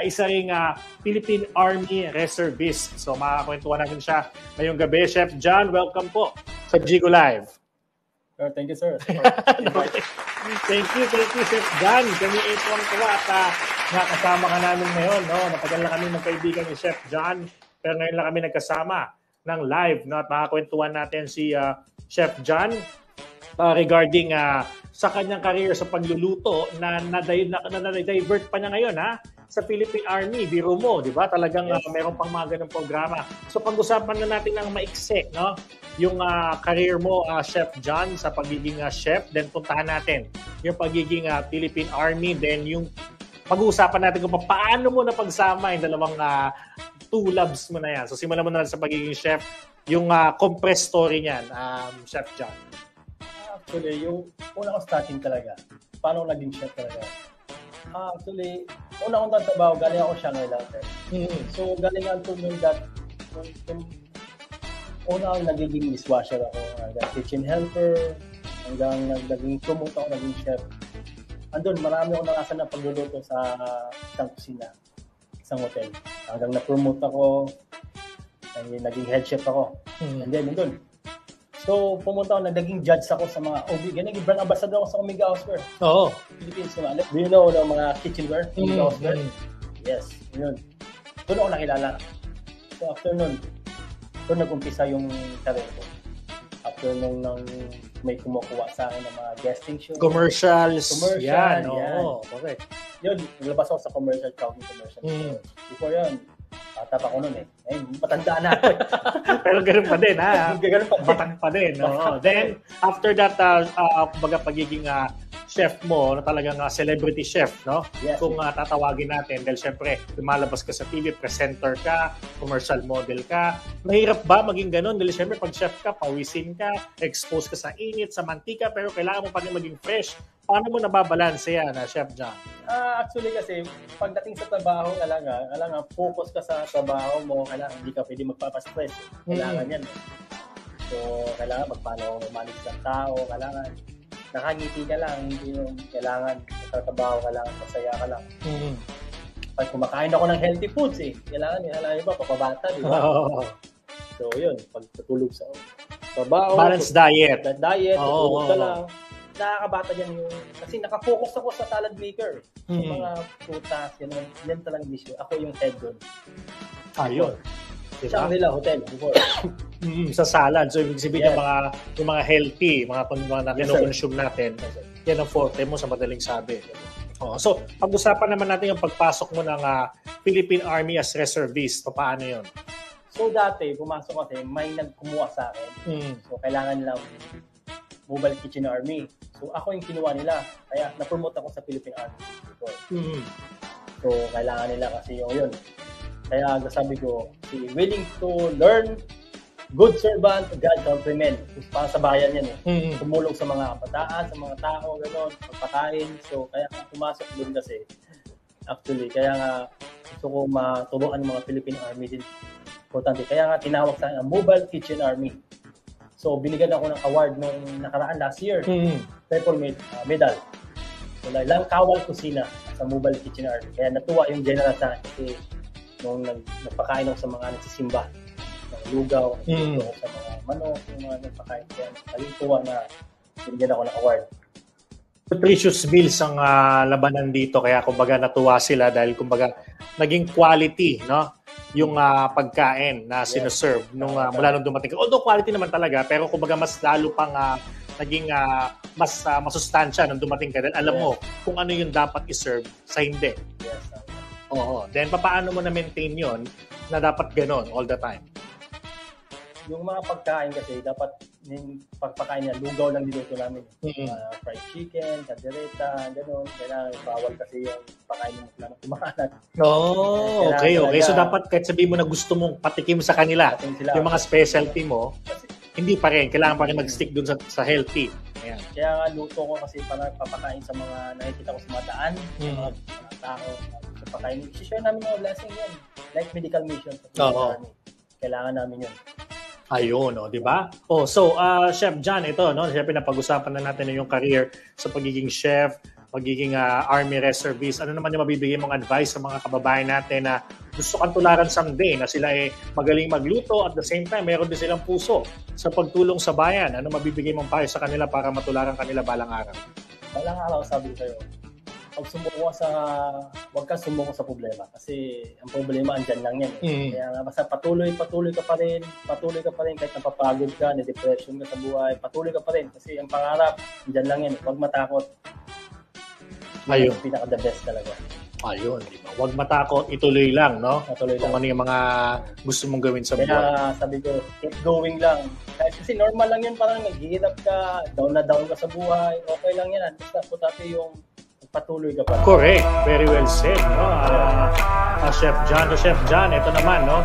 isa ring Philippine Army Reservist. So makakakwentuhan natin siya ngayong gabi. Chef John, welcome po sa Jigo Live. Thank you, sir. Thank you, Chef John. Kami ito ang tuwa at nakasama ka namin ngayon. No? Matagal na kami magkaibigan ni Chef John, pero ngayon lang kami nagkasama ng live. No? At makakwentuhan natin si Chef John regarding sa kanyang career sa pagluluto na na-divert pa niya ngayon sa Philippine Army. Biro mo, di ba? Talagang meron pang mga ganung programa. So pag-usapan na natin ng maikse, no? Yung career mo, Chef John, sa pagiging chef. Then puntahan natin yung pagiging Philippine Army. Then yung pag-uusapan natin kung paano mo napagsama yung dalawang two loves mo na yan. So simulan mo na sa pagiging chef. Yung compressed story niyan, Chef John. Actually, yung una ko starting talaga, paano naging chef talaga? Actually, una kong trabaho, galing ako Shanghai lang. So, galing ako nung una akong nagiging dishwasher ako, hanggang kitchen helper, hanggang naging promote ako, naging chef. Andun, marami akong nakasan na pagluluto sa isang kusina, isang hotel. Hanggang na-promote ako, naging head chef ako. And then, andun. So, pumunta ako, naging judge ako sa mga naging brand ambassador ako sa Omega Houseware. Oo. Philippines naman. Do you know the mga kitchenware? Omega Houseware? Yes, yun. Doon ako nakilala. So, after nun, doon nag-umpisa yung career ko. After nung may kumukuha sa akin ng mga guesting show. Commercials. Yan. Correct. Yun, naglabas ako sa commercial, counting commercial. Before yun, bata pa ko nun matanda na ako. Pero ganun pa din, Ganun pa din. Batang pa din. Then, after that, pagiging chef mo, na talagang celebrity chef, no? Yes, kung tatawagin natin, dahil syempre, lumalabas ka sa TV, presenter ka, commercial model ka. Mahirap ba maging ganun? Dahil syempre, pag chef ka, pawisin ka, expose ka sa init, sa mantika, pero kailangan mo pa rin maging fresh. Paano mo nababalanse yan, Chef John? Actually kasi, pagdating sa trabaho, kailangan focus ka sa trabaho mo, kailangan hindi ka pwede magpapastress. Kailangan yan. So, kailangan magpaano manage ng tao, kailangan nakangiti ka lang, hindi yung kailangan sa trabaho, kailangan masaya ka lang. Pag kumakain ako ng healthy foods, kailangan iba, papabata, di ba? So, yun, pag tutulog sa trabaho. Balanced diet. Tutulog ka lang. Nakakabata dyan yung, kasi nakafocus ako sa salad maker. Sa mga prutas, yan talagang dish. Ako yung head doon. Ayun. Diba? Shangri-La Hotel before. Sa salad. So, ibig sabihin yung mga healthy, mga kinukonsume natin. Yan ang forte mo sa madaling sabi. So, pag-usapan naman natin yung pagpasok mo ng Philippine Army as reservist. Paano yun? So, dati, pumasok kasi, may nagkumuha sa akin. So, kailangan lang Mobile Kitchen Army. So, ako yung kinuha nila. Kaya, na-promote ako sa Philippine Army before. So, kailangan nila kasi yung yun. Kaya, sabi ko, willing to learn, good servant, God countrymen. Para sa bayan yan Tumulong sa mga kabataan, sa mga tao, gano'n, pagpakain. So, kaya pumasok doon kasi. Actually, kaya nga, gusto ko maturuan ng mga Philippine Army din. Importante. Kaya nga, tinawag sa akin, Mobile Kitchen Army. So, binigyan ako ng award nung nakaraan last year. Purple medal. So, lang kawal kusina sa Mobile Kitchen Army. Kaya natuwa yung general sa akin kasi nung nagpakain ako sa mga nagsisimba. Ng lugaw, ako sa mga manok, yung mga nagpakain. Kaya nagtuwa na binigyan ako ng award. Nutritious meals ang labanan dito. Kaya kumbaga natuwa sila dahil kumbaga naging quality, no? Yung pagkain na sinuserve mula nung dumating ka. Although quality naman talaga, pero kumbaga mas lalo pang naging mas masustansya nung dumating ka. Dahil alam mo kung ano yung dapat iserve sa hindi. Yes. Then, paano mo na-maintain yon na dapat ganon all the time? Yung mga pagkain kasi, dapat yung pagpakain niya, lugaw lang dito namin. Fried chicken, kaldereta, gano'n. Kailangan bawal kasi yung pakain mo lang kumakalat. Okay. So, dapat kahit sabihin mo na gusto mong patikim sa kanila, yung mga specialty mo, hindi pa rin. Kailangan pa rin mag-stick dun sa healthy. Ayan. Kaya nga, luto ko kasi para papakain sa mga nakikita ko sa mga daan, sa mga tao, sa pakain. I-share namin mga blessing yun. Like medical mission. Kailangan namin yun. Ayun, di ba? So, Chef John, ito, no? Siyempre, napag-usapan na natin yung career sa pagiging chef, magiging Army Reservist. Ano naman yung mabibigay mong advice sa mga kababayan natin na gusto kang tularan someday, na sila magaling magluto at the same time, meron din silang puso sa pagtulong sa bayan. Ano mabibigay mong payo sa kanila para matularan kanila balang araw? Balang araw, sabi ko sa'yo, huwag kang sumuko sa problema kasi ang problema andyan lang yan. Kaya basta patuloy ka pa rin kahit napapagod ka, na-depression ka sa buhay, patuloy ka pa rin kasi ang pangarap andyan lang yan. Huwag matakot. Ayun. Pinaka-the best talaga. Ayun, di ba? Huwag matakot, ituloy lang, no? Ituloy lang. Kung ano yung mga gusto mong gawin sa buhay. Kaya sabi ko, keep going lang. Kasi normal lang yun, parang naghihirap ka, down na down ka sa buhay, okay lang yan. Basta putati yung patuloy ka pa. Correct. Very well said, no? Chef John, ito naman, no?